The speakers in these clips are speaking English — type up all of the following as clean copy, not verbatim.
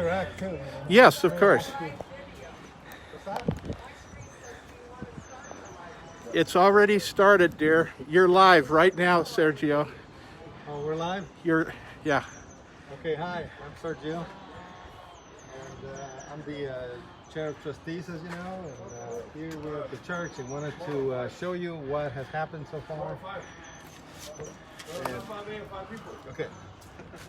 interact too. Yes, of course. It's already started, dear. You're live right now, Sergio. Oh, we're live? Yeah. Okay, hi, I'm Sergio. And I'm the chair of trustees, as you know. And here we're at the church and wanted to show you what has happened so far. And, okay.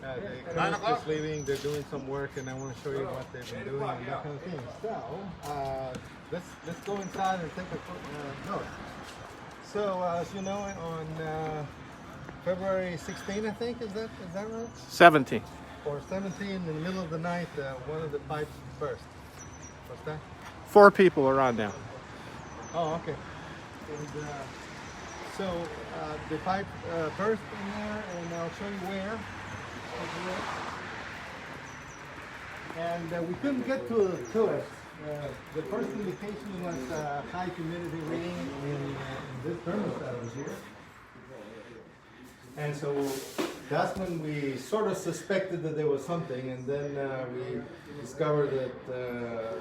The crowd is just leaving, they're doing some work, and I want to show you what they've been doing and that kind of thing. So, let's go inside and take a quick note. So, as you know, on February 16, I think, is that right? 17. Or 17, in the middle of the night, one of the pipes burst. What's that? 4 people are on now. Oh, okay. And, so the pipe burst in there, and I'll show you where. And we couldn't get to it. The first indication was high humidity reading in this thermostat over here. And so that's when we sort of suspected that there was something, and then we discovered that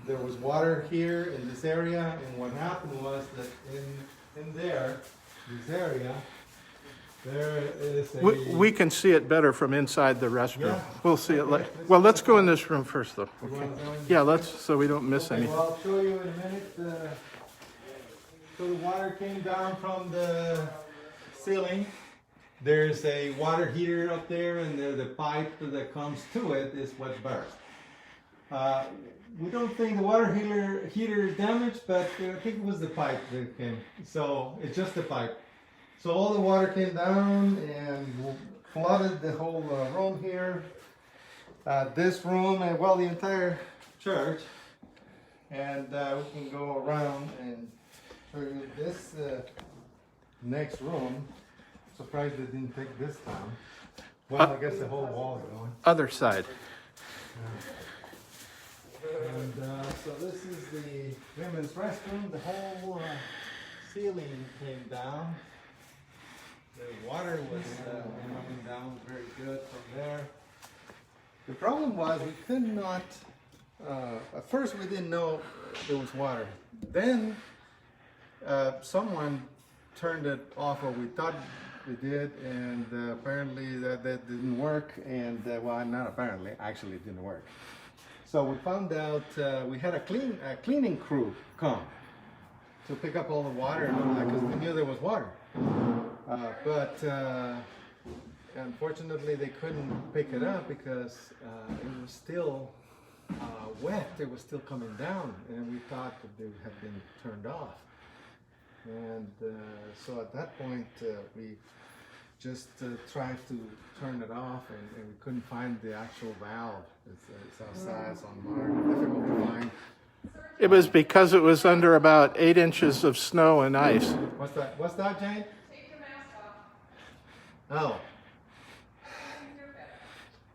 there was water here in this area, and what happened was that in there, this area, there is a... We can see it better from inside the restroom. Yeah. We'll see it later. Well, let's go in this room first, though. Okay. Yeah, let's, so we don't miss anything. Well, I'll show you in a minute. So the water came down from the ceiling. There's a water heater up there, and the pipe that comes to it is what burst. We don't think the water heater is damaged, but I think it was the pipe that came. So it's just the pipe. So all the water came down and flooded the whole room here. This room, and well, the entire church. And we can go around and show you this next room. Surprised they didn't take this down. Well, I guess the whole wall is going. Other side. And so this is the women's restroom. The whole ceiling came down. The water was coming down very good from there. The problem was we could not, at first we didn't know there was water. Then someone turned it off, or we thought they did, and apparently that didn't work, and well, not apparently, actually it didn't work. So we found out we had a cleaning crew come to pick up all the water, because we knew there was water. But unfortunately they couldn't pick it up because it was still wet. It was still coming down, and we thought that they had been turned off. And so at that point we just tried to turn it off, and we couldn't find the actual valve. It's outside, it's on mark, difficult to find. It was because it was under about 8 inches of snow and ice. What's that? What's that, Jane? Take your mask off. Oh.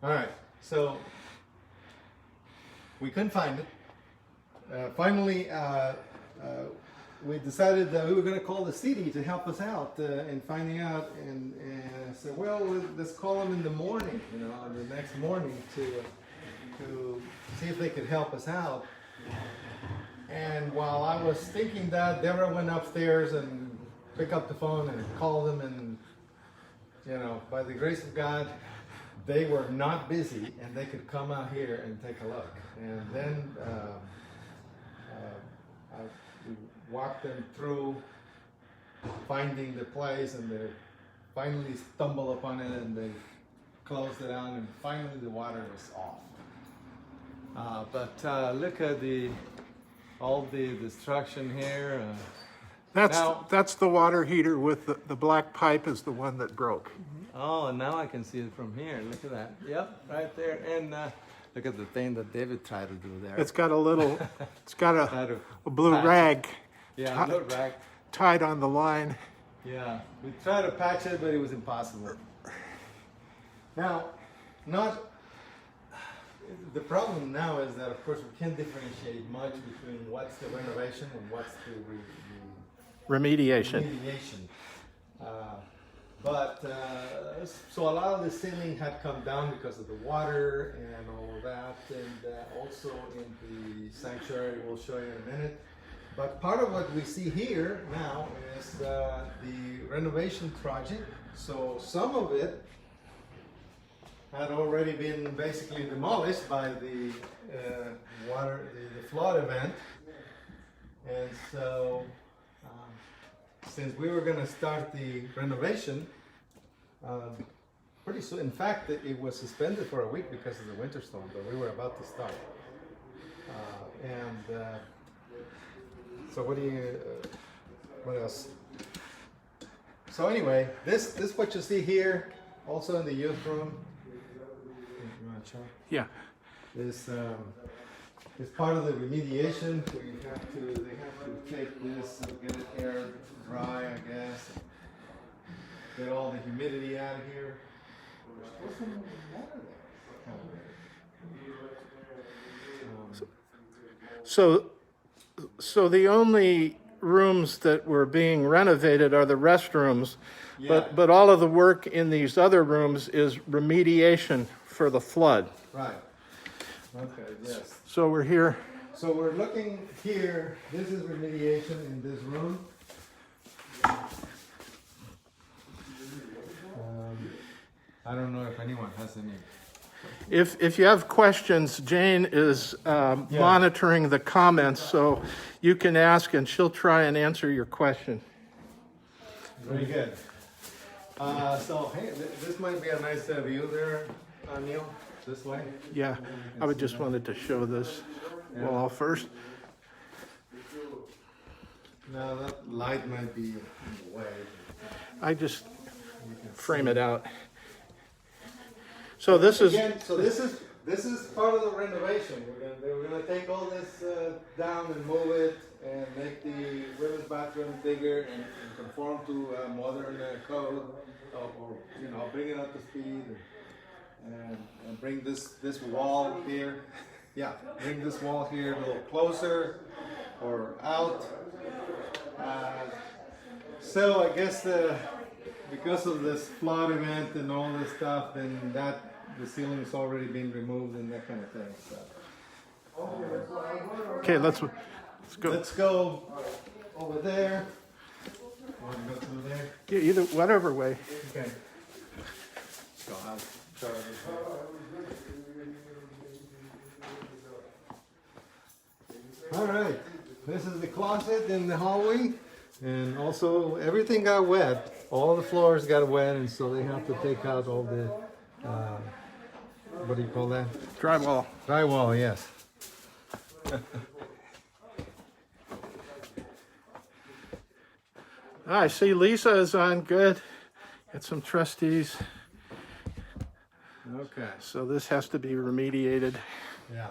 All right. So we couldn't find it. Finally, we decided that we were going to call the city to help us out in finding out, and said, well, let's call them in the morning, the next morning to see if they could help us out. And while I was thinking that, Deborah went upstairs and picked up the phone and called them, and by the grace of God, they were not busy and they could come out here and take a look. And then we walked them through finding the place, and they finally stumbled upon it, and they closed it out, and finally the water was off. But look at all the destruction here. That's the water heater with the black pipe is the one that broke. Oh, now I can see it from here. Look at that. Yep, right there. And look at the thing that David tried to do there. It's got a blue rag. Yeah, a blue rag tied on the line. Yeah, we tried to patch it, but it was impossible. Now, the problem now is that, of course, we can't differentiate much between what's the renovation and what's the remediation. But so a lot of the ceiling had come down because of the water and all of that, and also in the sanctuary, we'll show you in a minute. But part of what we see here now is the renovation project. So some of it had already been basically demolished by the flood event, and so since we were going to start the renovation pretty soon. In fact, it was suspended for a week because of the winter storm, but we were about to start. So what else? So anyway, this what you see here, also in the youth room. You want to show? Yeah. This is part of the remediation. They have to take this and get it air dry, I guess. Get all the humidity out of here. So the only rooms that were being renovated are the restrooms, Yeah. but all of the work in these other rooms is remediation for the flood. Right. Okay, yes. So we're here. So we're looking here, this is remediation in this room. I don't know if anyone has any. If you have questions, Jane is monitoring the comments, so you can ask and she'll try and answer your question. Very good. So hey, this might be a nice view there, Neil, this way. Yeah, I would just wanted to show this wall first. Now that light might be in the way. I just frame it out. So this is Again, so this is part of the renovation. We're gonna take all this down and move it and make the women's bathroom bigger and conform to modern code, or bring it up to speed and bring this wall here. Yeah, bring this wall here a little closer or out. So I guess because of this flood event and all this stuff, then the ceiling has already been removed and that kind of thing. So. okay. Let's go. Let's go over there. Want to go through there? Yeah, either whatever way. Okay. So I'll show this way. All right. This is the closet in the hallway, and also everything got wet. All the floors got wet, and so they have to take out all the what do you call that? Drywall. Drywall, yes. I see Lisa is on. Good. Got some trustees. Okay. So this has to be remediated. Yeah.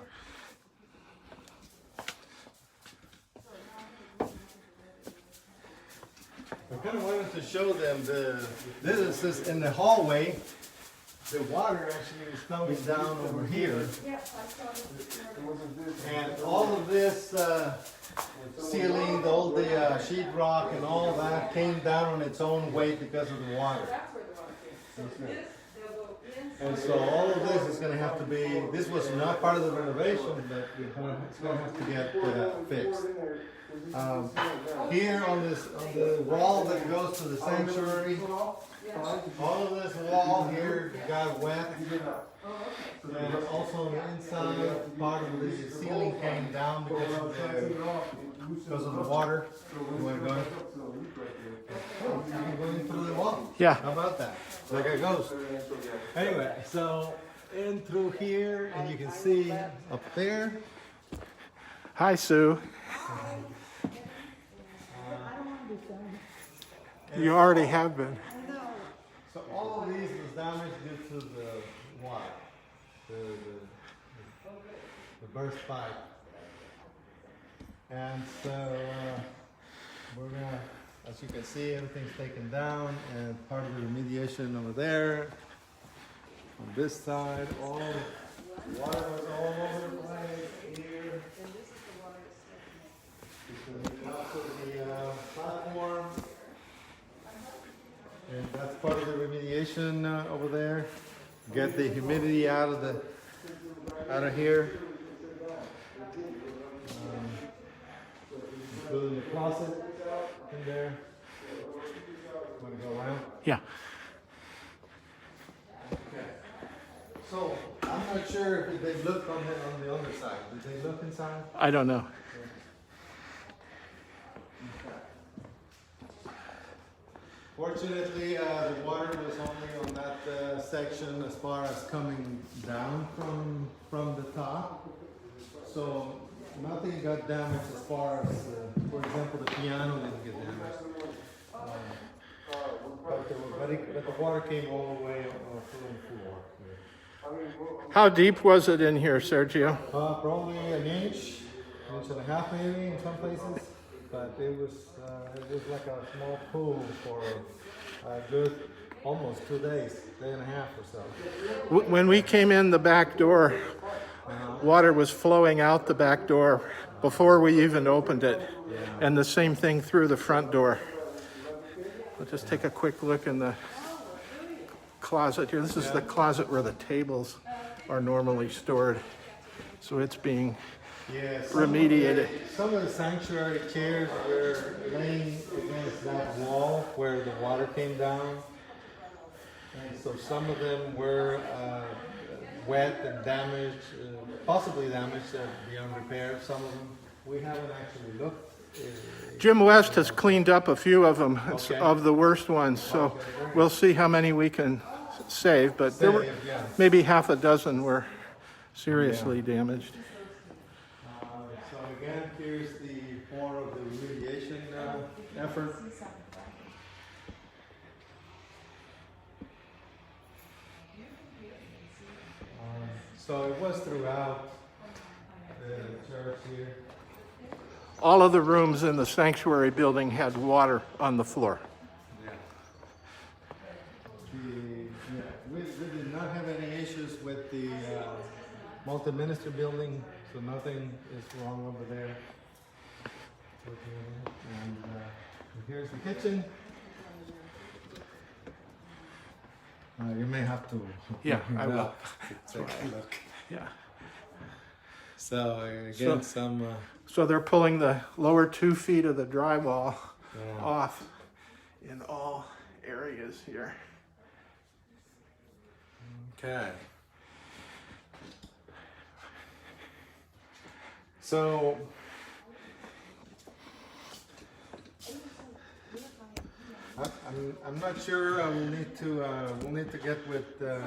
I kind of wanted to show them this is in the hallway. The water actually is coming down over here, and all of this ceiling, all the sheetrock and all that came down on its own weight because of the water. And so all of this is going to have to be, this was not part of the renovation, but it's going to have to get fixed. Here on the wall that goes to the sanctuary, all of this wall here got wet. And also on the inside, part of the ceiling came down because of the water. You want to go? Oh, you're going through the wall? Yeah. How about that? Like a ghost. Anyway, so in through here, and you can see up there. Hi, Sue. You already have been. So all of these was damaged due to the water, the burst pipe. And so we're gonna, as you can see, everything's taken down, and part of the remediation over there. On this side, all the water was all over the place here. Also the platform. And that's part of ventilation over there. Get the humidity out of here. Including the closet in there. Want to go around? Yeah. So I'm not sure if they looked on the underside. Did they look inside? I don't know. Fortunately, the water was only on that section as far as coming down from the top. So nothing got damaged as far as, for example, the piano didn't get damaged. But the water came all the way through the floor. How deep was it in here, Sergio? Probably an inch and a half maybe in some places. But it was like a small pool for a good almost 2 days, day and a half or so. When we came in the back door, water was flowing out the back door before we even opened it. And the same thing through the front door. Let's just take a quick look in the closet here. This is the closet where the tables are normally stored. So it's being remediated. Some of the sanctuary chairs were laying against that wall where the water came down. And so some of them were wet and damaged, possibly damaged beyond repair. Some of them we haven't actually looked. Jim West has cleaned up a few of them, Okay. of the worst ones. So we'll see how many we can save. But there were maybe half a dozen were seriously damaged. So again, here's the more of the remediation effort. So it was throughout the church here. All of the rooms in the sanctuary building had water on the floor. We did not have any issues with the multi-minister building, so nothing is wrong over there. And here's the kitchen. You may have to. Yeah, I will. Take a look. Yeah. So again, So they're pulling the lower 2 feet of the drywall Yeah. off in all areas here. Okay. So I'm not sure. We'll need to get with the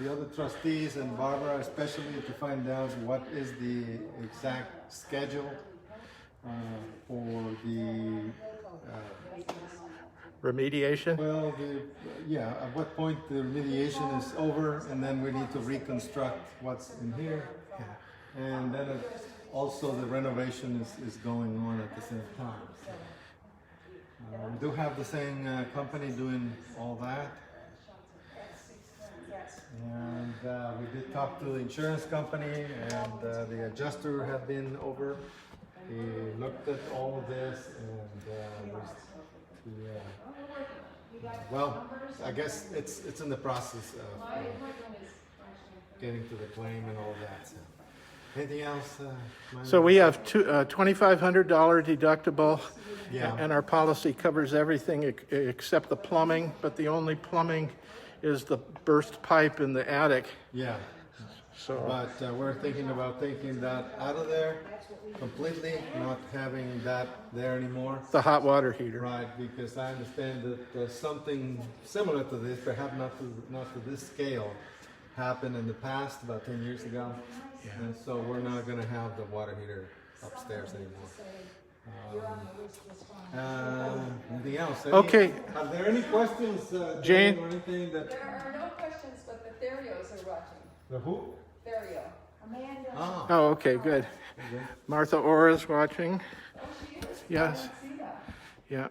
other trustees and Barbara, especially to find out what is the exact schedule for the. Remediation? Well, at what point the remediation is over, and then we need to reconstruct what's in here. And then also the renovation is going on at the same time. So, we do have the same company doing all that. And we did talk to the insurance company, and the adjuster had been over. He looked at all of this, and well, I guess it's in the process of getting to the claim and all that. So. Anything else? So we have $2,500 deductible, Yeah. and our policy covers everything except the plumbing, but the only plumbing is the burst pipe in the attic. Yeah. So, But we're thinking about taking that out of there completely, not having that there anymore. the hot water heater. Right, because I understand that something similar to this, perhaps not to this scale, happened in the past, about 10 years ago. Yeah. And so we're not going to have the water heater upstairs anymore. Anything else? Okay. Are there any questions, Jane? or anything that... There are no questions, but the Therios are watching. The who? Therio. Ah, Oh, okay, good. Martha Ora's watching. Oh, she is? Yes. I didn't see that. Yeah.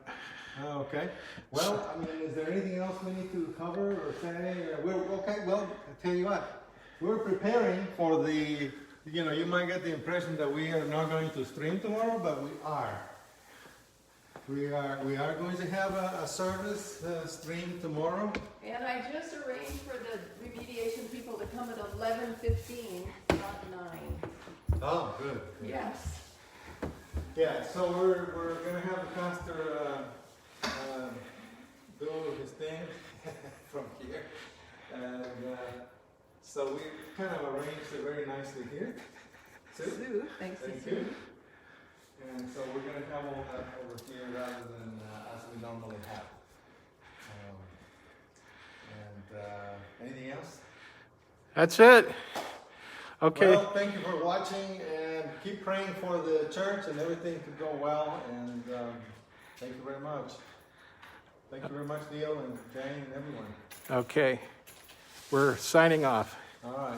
okay. Well, I mean, is there anything else we need to cover or say? Okay, well, I'll tell you what. We're preparing for the, you might get the impression that we are not going to stream tomorrow, but we are. We are going to have a service stream tomorrow. And I just arranged for the remediation people to come at 11:15, not 9. Oh, good. Yes. Yeah, so we're gonna have the pastor do his thing from here, and so we kind of arranged it very nicely here. Sue, thanks to Thank Sue. you. And so we're gonna have all that over here rather than as we normally have. Anything else? That's it. Okay. Well, thank you for watching, and keep praying for the church and everything to go well. And thank you very much. Thank you very much, Neil and Jane and everyone. Okay. We're signing off. All right.